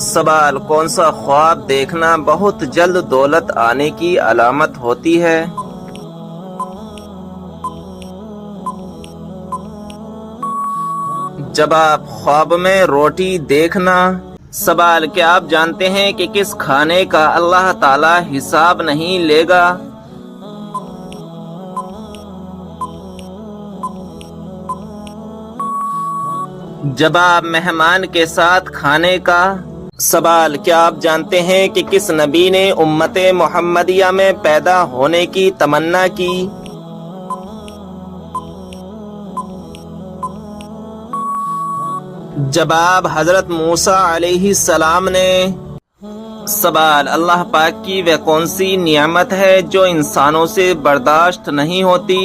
سوال: کون سا خواب دیکھنا بہت جلد دولت آنے کی علامت ہوتی ہے؟ جواب: خواب میں روٹی دیکھنا۔ سوال: کیا آپ جانتے ہیں کہ کس کھانے کا اللہ تعالی حساب نہیں لے گا؟ جواب: مہمان کے ساتھ کھانے کا۔ سوال: کیا آپ جانتے ہیں کہ کس نبی نے امت محمدیہ میں پیدا ہونے کی تمنا کی؟ جواب: حضرت موسیٰ علیہ السلام نے۔ سوال: اللہ پاک کی وہ کون سی نعمت ہے جو انسانوں سے برداشت نہیں ہوتی؟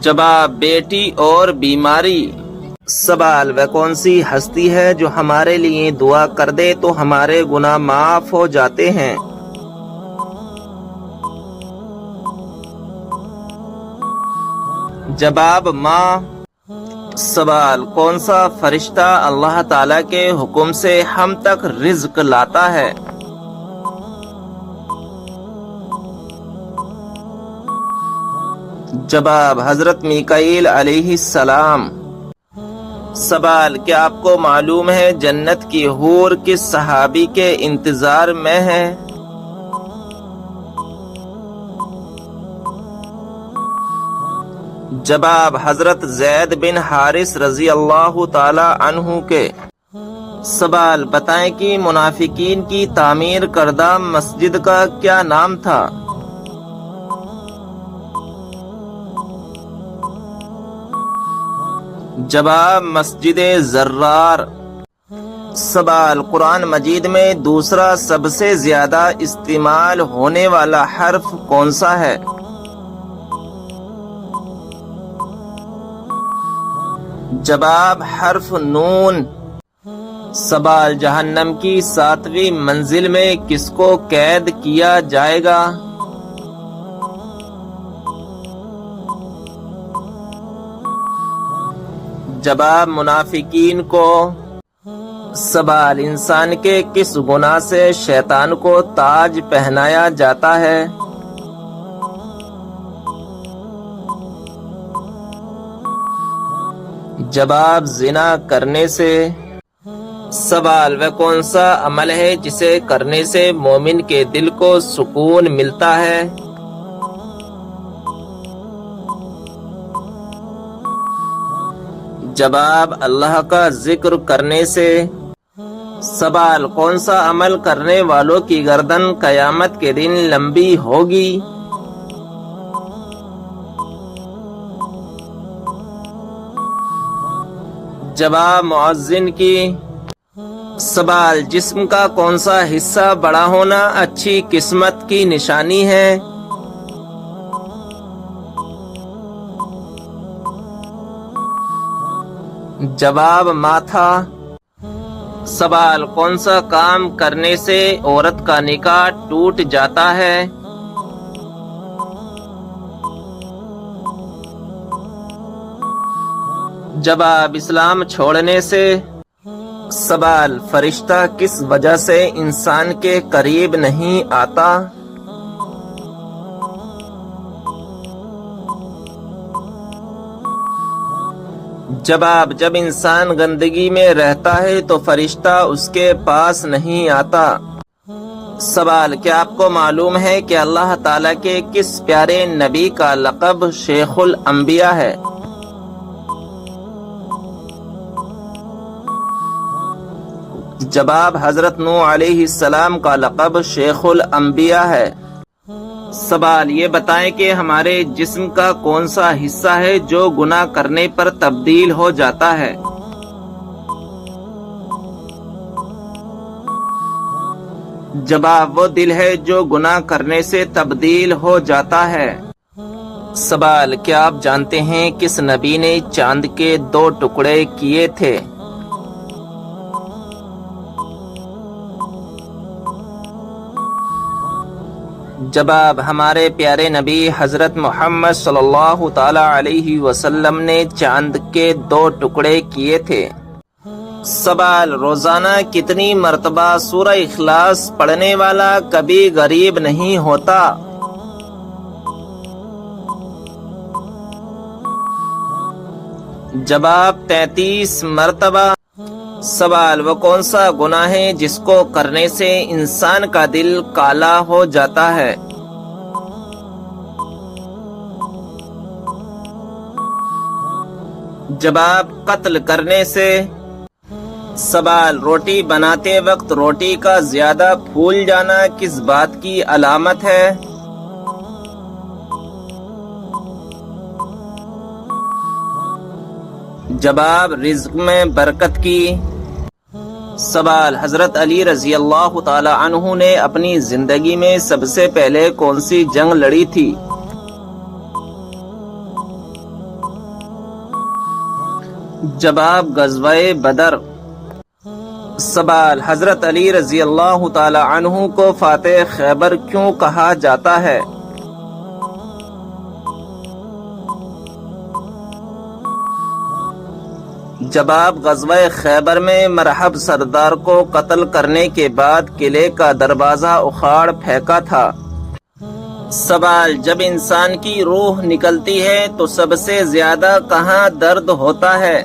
جواب: بیٹی اور بیماری۔ سوال: وہ کون سی ہستی ہے جو ہمارے لیے دعا کر دے تو ہمارے گناہ معاف ہو جاتے ہیں؟ جواب: ماں۔ سوال: کون سا فرشتہ اللہ تعالیٰ کے حکم سے ہم تک رزق لاتا ہے؟ جواب: حضرت میکائیل علیہ السلام۔ سوال: کیا آپ کو معلوم ہے جنت کی حور کس صحابی کے انتظار میں ہے؟ جواب: حضرت زید بن حارث رضی اللہ تعالی عنہ کے۔ سوال: بتائیں کہ منافقین کی تعمیر کردہ مسجد کا کیا نام تھا؟ جواب: مسجد زرار۔ سوال: قرآن مجید میں دوسرا سب سے زیادہ استعمال ہونے والا حرف کون سا ہے؟ جواب: حرف نون۔ سوال: جہنم کی 7ویں منزل میں کس کو قید کیا جائے گا؟ جواب: منافقین کو۔ سوال: انسان کے کس گناہ سے شیطان کو تاج پہنایا جاتا ہے؟ جواب: زنا کرنے سے۔ سوال: وہ کون سا عمل ہے جسے کرنے سے مومن کے دل کو سکون ملتا ہے؟ جواب: اللہ کا ذکر کرنے سے۔ سوال: کون سا عمل کرنے والوں کی گردن قیامت کے دن لمبی ہوگی؟ جواب: مؤذن کی۔ سوال: جسم کا کون سا حصہ بڑا ہونا اچھی قسمت کی نشانی ہے؟ جواب: ماتھا۔ سوال: کون سا کام کرنے سے عورت کا نکاح ٹوٹ جاتا ہے؟ جواب: اسلام چھوڑنے سے۔ سوال: فرشتہ کس وجہ سے انسان کے قریب نہیں آتا؟ جواب: جب انسان گندگی میں رہتا ہے تو فرشتہ اس کے پاس نہیں آتا۔ سوال: کیا آپ کو معلوم ہے کہ اللہ تعالیٰ کے کس پیارے نبی کا لقب شیخ الانبیاء ہے؟ جواب: حضرت نوح علیہ السلام کا لقب شیخ الانبیاء ہے۔ سوال: یہ بتائیں کہ ہمارے جسم کا کون سا حصہ ہے جو گناہ کرنے پر تبدیل ہو جاتا ہے؟ جواب: وہ دل ہے جو گناہ کرنے سے تبدیل ہو جاتا ہے۔ سوال: کیا آپ جانتے ہیں کس نبی نے چاند کے 2 ٹکڑے کیے تھے؟ جواب: ہمارے پیارے نبی حضرت محمد صلی اللہ تعالی علیہ وسلم نے چاند کے 2 ٹکڑے کیے تھے۔ سوال: روزانہ کتنی مرتبہ سورہ اخلاص پڑھنے والا کبھی غریب نہیں ہوتا؟ جواب: 33 مرتبہ۔ سوال: وہ کون سا گناہ ہے جس کو کرنے سے انسان کا دل کالا ہو جاتا ہے؟ جواب: قتل کرنے سے۔ سوال: روٹی بناتے وقت روٹی کا زیادہ پھول جانا کس بات کی علامت ہے؟ جواب: رزق میں برکت کی۔ سوال: حضرت علی رضی اللہ تعالی عنہ نے اپنی زندگی میں سب سے پہلے کون سی جنگ لڑی تھی؟ جواب: غزوہ بدر۔ سوال: حضرت علی رضی اللہ تعالی عنہ کو فاتح خیبر کیوں کہا جاتا ہے؟ جواب: غزوہ خیبر میں مرحب سردار کو قتل کرنے کے بعد قلعے کا دروازہ اکھاڑ پھینکا تھا۔ سوال: جب انسان کی روح نکلتی ہے تو سب سے زیادہ کہاں درد ہوتا ہے؟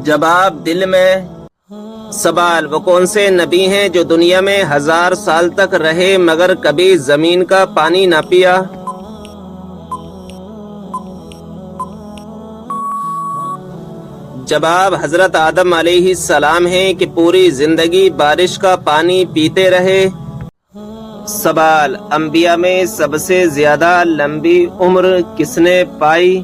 جواب: دل میں۔ سوال: وہ کون سے نبی ہیں جو دنیا میں 1000 سال تک رہے مگر کبھی زمین کا پانی نہ پیا؟ جواب: حضرت آدم علیہ السلام ہیں کہ پوری زندگی بارش کا پانی پیتے رہے۔ سوال: انبیاء میں سب سے زیادہ لمبی عمر کس نے پائی؟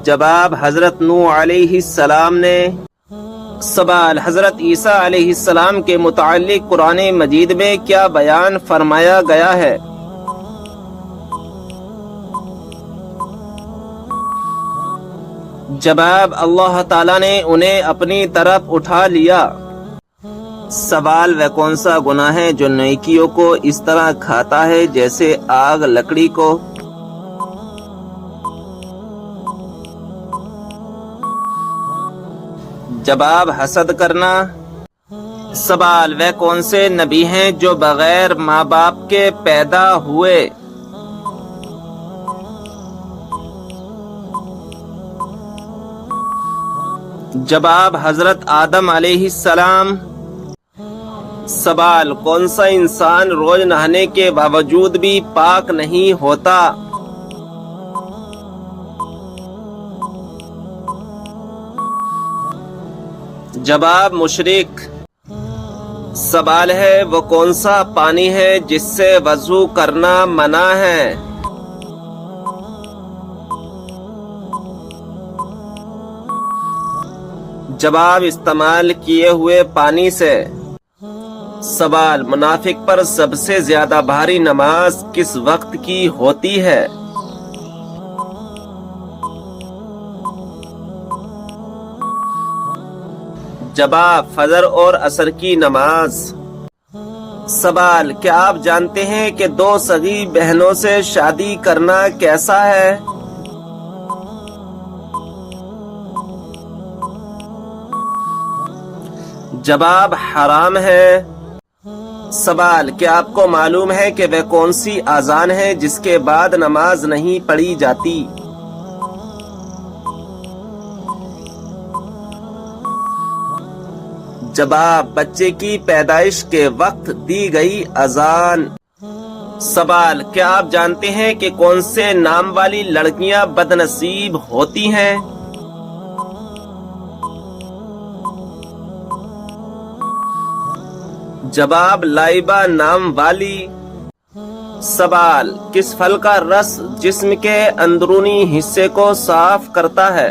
جواب: حضرت نوح علیہ السلام نے۔ سوال: حضرت عیسیٰ علیہ السلام کے متعلق قرآن مجید میں کیا بیان فرمایا گیا ہے؟ جواب: اللہ تعالیٰ نے انہیں اپنی طرف اٹھا لیا۔ سوال: وہ کون سا گناہ ہے جو نیکیوں کو اس طرح کھاتا ہے جیسے آگ لکڑی کو؟ جواب: حسد کرنا۔ سوال: وہ کون سے نبی ہیں جو بغیر ماں باپ کے پیدا ہوئے؟ جواب: حضرت آدم علیہ السلام۔ سوال: کون سا انسان روز نہانے کے باوجود بھی پاک نہیں ہوتا؟ جواب: مشرک۔ سوال ہے: وہ کون سا پانی ہے جس سے وضو کرنا منع ہے؟ جواب: استعمال کیے ہوئے پانی سے۔ سوال: منافق پر سب سے زیادہ بھاری نماز کس وقت کی ہوتی ہے؟ جواب: فجر اور عصر کی نماز۔ سوال: کیا آپ جانتے ہیں کہ 2 سگی بہنوں سے شادی کرنا کیسا ہے؟ جواب: حرام ہے۔ سوال: کیا آپ کو معلوم ہے کہ وہ کون سی اذان ہے جس کے بعد نماز نہیں پڑھی جاتی؟ جواب: بچے کی پیدائش کے وقت دی گئی اذان۔ سوال: کیا آپ جانتے ہیں کہ کون سے نام والی لڑکیاں بد نصیب ہوتی ہیں؟ جواب: لائبہ نام والی۔ سوال: کس پھل کا رس جسم کے اندرونی حصے کو صاف کرتا ہے؟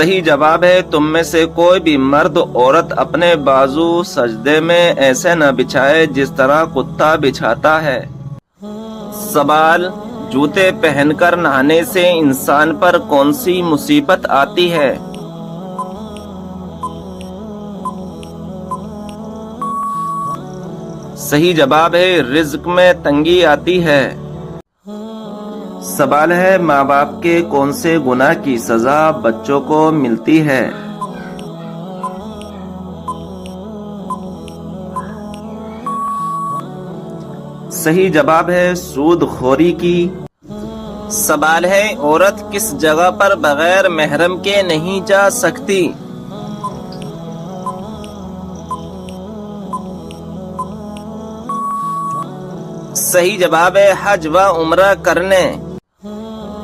صحیح جواب ہے تم میں سے کوئی بھی مرد عورت اپنے بازو سجدے میں ایسے نہ بچھائے جس طرح کتا بچھاتا ہے۔ سوال، جوتے پہن کر نہانے سے انسان پر کون سی مصیبت آتی ہے؟ صحیح جواب ہے رزق میں تنگی آتی ہے۔ سوال ہے ماں باپ کے کون سے گناہ کی سزا بچوں کو ملتی ہے؟ صحیح جواب ہے سود خوری کی۔ سوال ہے عورت کس جگہ پر بغیر محرم کے نہیں جا سکتی؟ صحیح جواب ہے حج و عمرہ کرنے۔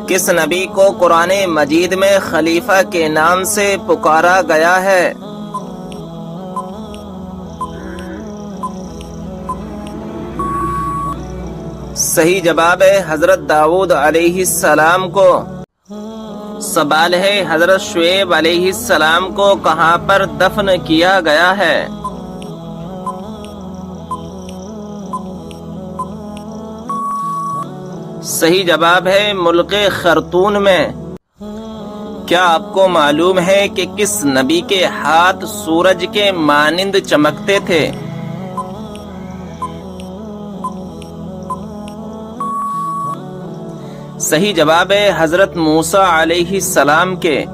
کس نبی کو قرآن مجید میں خلیفہ کے نام سے پکارا گیا ہے؟ صحیح جواب ہے حضرت داؤد علیہ السلام کو۔ سوال ہے حضرت شعیب علیہ السلام کو کہاں پر دفن کیا گیا ہے؟ صحیح جواب ہے ملک خرطون میں۔ کیا آپ کو معلوم ہے کہ کس نبی کے ہاتھ سورج کے مانند چمکتے تھے؟ صحیح جواب ہے حضرت موسیٰ علیہ السلام کے۔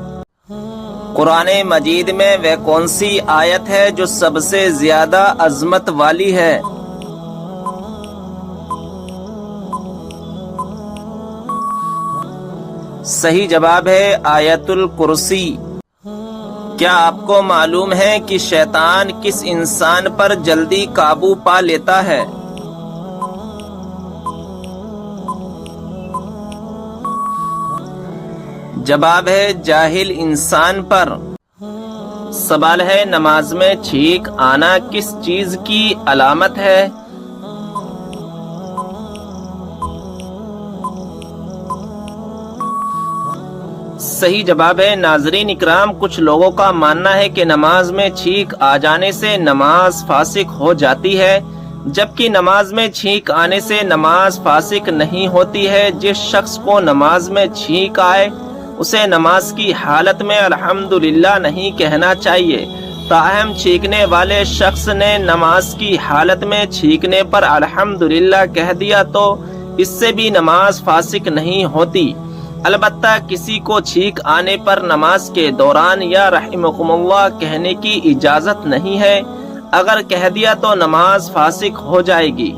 قرآن مجید میں وہ کون سی آیت ہے جو سب سے زیادہ عظمت والی ہے؟ صحیح جواب ہے آیت الکرسی۔ کیا آپ کو معلوم ہے کہ شیطان کس انسان پر جلدی قابو پا لیتا ہے؟ جواب ہے جاہل انسان پر۔ سوال ہے نماز میں چھینک آنا کس چیز کی علامت ہے؟ صحیح جواب ہے ناظرین اکرام کچھ لوگوں کا ماننا ہے کہ نماز میں چھینک آ جانے سے نماز فاسق ہو جاتی ہے، جبکہ نماز میں چھینک آنے سے نماز فاسق نہیں ہوتی ہے۔ جس شخص کو نماز میں چھینک آئے اسے نماز کی حالت میں الحمدللہ نہیں کہنا چاہیے، تاہم چھینکنے والے شخص نے نماز کی حالت میں چھینکنے پر الحمدللہ کہہ دیا تو اس سے بھی نماز فاسق نہیں ہوتی۔ البتہ کسی کو چھینک آنے پر نماز کے دوران یا رحمکم اللہ کہنے کی اجازت نہیں ہے، اگر کہہ دیا تو نماز فاسق ہو جائے گی۔